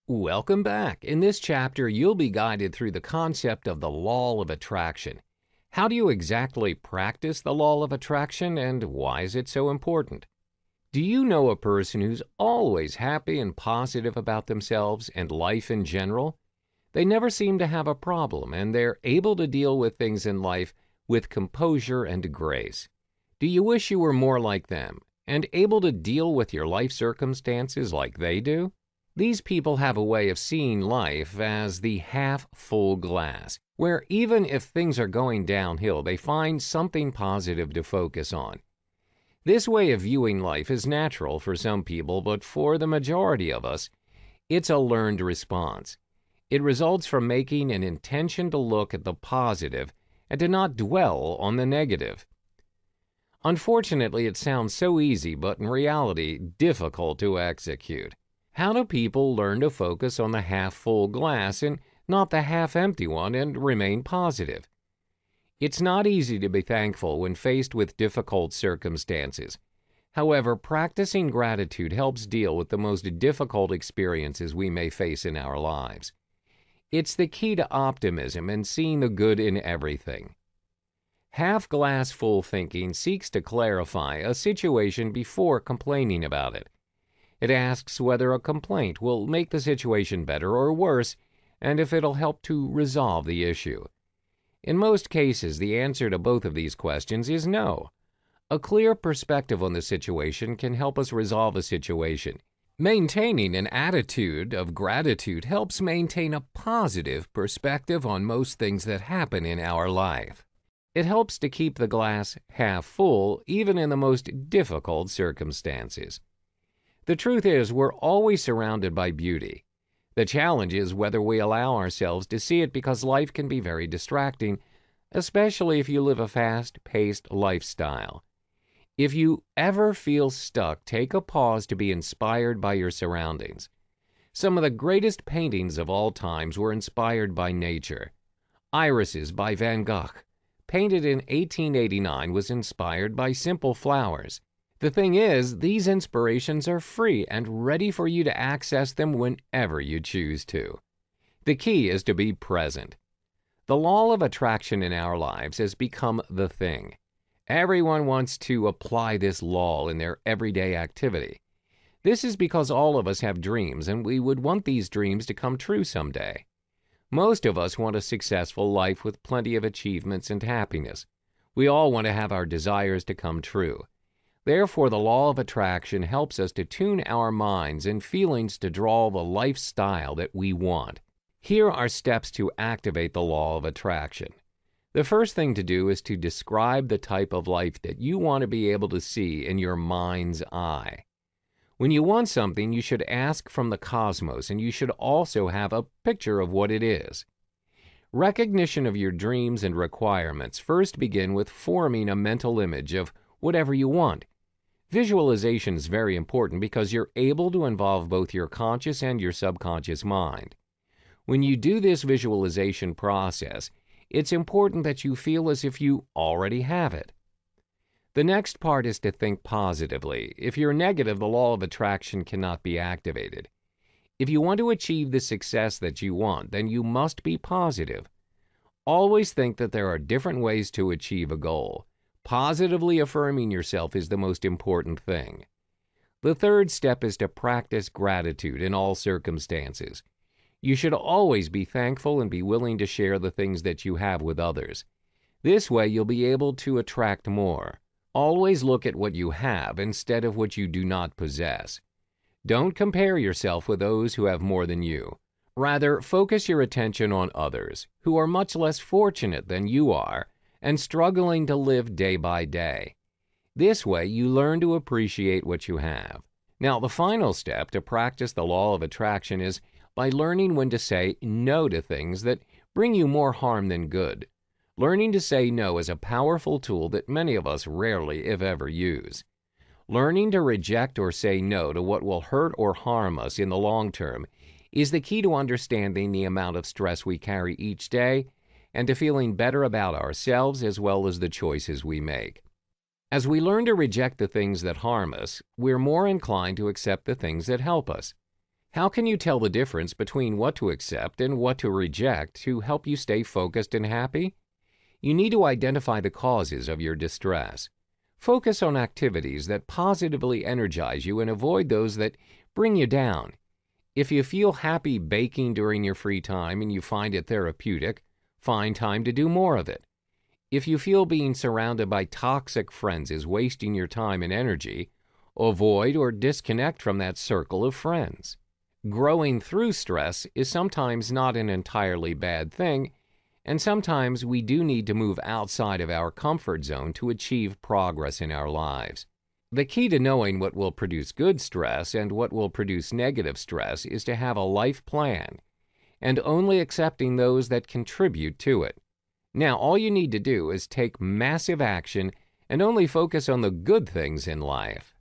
Welcome back. In this chapter, you'll be guided through the concept of the law of attraction. How do you exactly practice the law of attraction, and why is it so important? Do you know a person who's always happy and positive about themselves and life in general? They never seem to have a problem, and they're able to deal with things in life with composure and grace. Do you wish you were more like them and able to deal with your life circumstances like they do? These people have a way of seeing life as the half-full glass, where even if things are going downhill, they find something positive to focus on. This way of viewing life is natural for some people, but for the majority of us, it's a learned response. It results from making an intention to look at the positive and to not dwell on the negative. Unfortunately, it sounds so easy, but in reality, difficult to execute. How do people learn to focus on the half-full glass and not the half-empty one and remain positive? It's not easy to be thankful when faced with difficult circumstances. However, practicing gratitude helps deal with the most difficult experiences we may face in our lives. It's the key to optimism and seeing the good in everything. Half-glass full thinking seeks to clarify a situation before complaining about it. It asks whether a complaint will make the situation better or worse, and if it'll help to resolve the issue. In most cases, the answer to both of these questions is no. A clear perspective on the situation can help us resolve a situation. Maintaining an attitude of gratitude helps maintain a positive perspective on most things that happen in our life. It helps to keep the glass half full, even in the most difficult circumstances. The truth is, we're always surrounded by beauty. The challenge is whether we allow ourselves to see it, because life can be very distracting, especially if you live a fast-paced lifestyle. If you ever feel stuck, take a pause to be inspired by your surroundings. Some of the greatest paintings of all times were inspired by nature. Irises by Van Gogh, painted in 1889, was inspired by simple flowers. The thing is, these inspirations are free and ready for you to access them whenever you choose to. The key is to be present. The law of attraction in our lives has become the thing. Everyone wants to apply this law in their everyday activity. This is because all of us have dreams, and we would want these dreams to come true someday. Most of us want a successful life with plenty of achievements and happiness. We all want to have our desires to come true. Therefore, the law of attraction helps us to tune our minds and feelings to draw the lifestyle that we want. Here are steps to activate the law of attraction. The first thing to do is to describe the type of life that you want to be able to see in your mind's eye. When you want something, you should ask from the cosmos, and you should also have a picture of what it is. Recognition of your dreams and requirements first begin with forming a mental image of whatever you want. Visualization is very important because you're able to involve both your conscious and your subconscious mind. When you do this visualization process, it's important that you feel as if you already have it. The next part is to think positively. If you're negative, the law of attraction cannot be activated. If you want to achieve the success that you want, then you must be positive. Always think that there are different ways to achieve a goal. Positively affirming yourself is the most important thing. The third step is to practice gratitude in all circumstances. You should always be thankful and be willing to share the things that you have with others. This way, you'll be able to attract more. Always look at what you have instead of what you do not possess. Don't compare yourself with those who have more than you. Rather, focus your attention on others who are much less fortunate than you are and struggling to live day by day. This way, you learn to appreciate what you have. Now, the final step to practice the law of attraction is by learning when to say no to things that bring you more harm than good. Learning to say no is a powerful tool that many of us rarely, if ever, use. Learning to reject or say no to what will hurt or harm us in the long term is the key to understanding the amount of stress we carry each day and to feeling better about ourselves as well as the choices we make. As we learn to reject the things that harm us, we're more inclined to accept the things that help us. How can you tell the difference between what to accept and what to reject to help you stay focused and happy? You need to identify the causes of your distress. Focus on activities that positively energize you and avoid those that bring you down. If you feel happy baking during your free time and you find it therapeutic, find time to do more of it. If you feel being surrounded by toxic friends is wasting your time and energy, avoid or disconnect from that circle of friends. Growing through stress is sometimes not an entirely bad thing, and sometimes we do need to move outside of our comfort zone to achieve progress in our lives. The key to knowing what will produce good stress and what will produce negative stress is to have a life plan and only accepting those that contribute to it. Now, all you need to do is take massive action and only focus on the good things in life.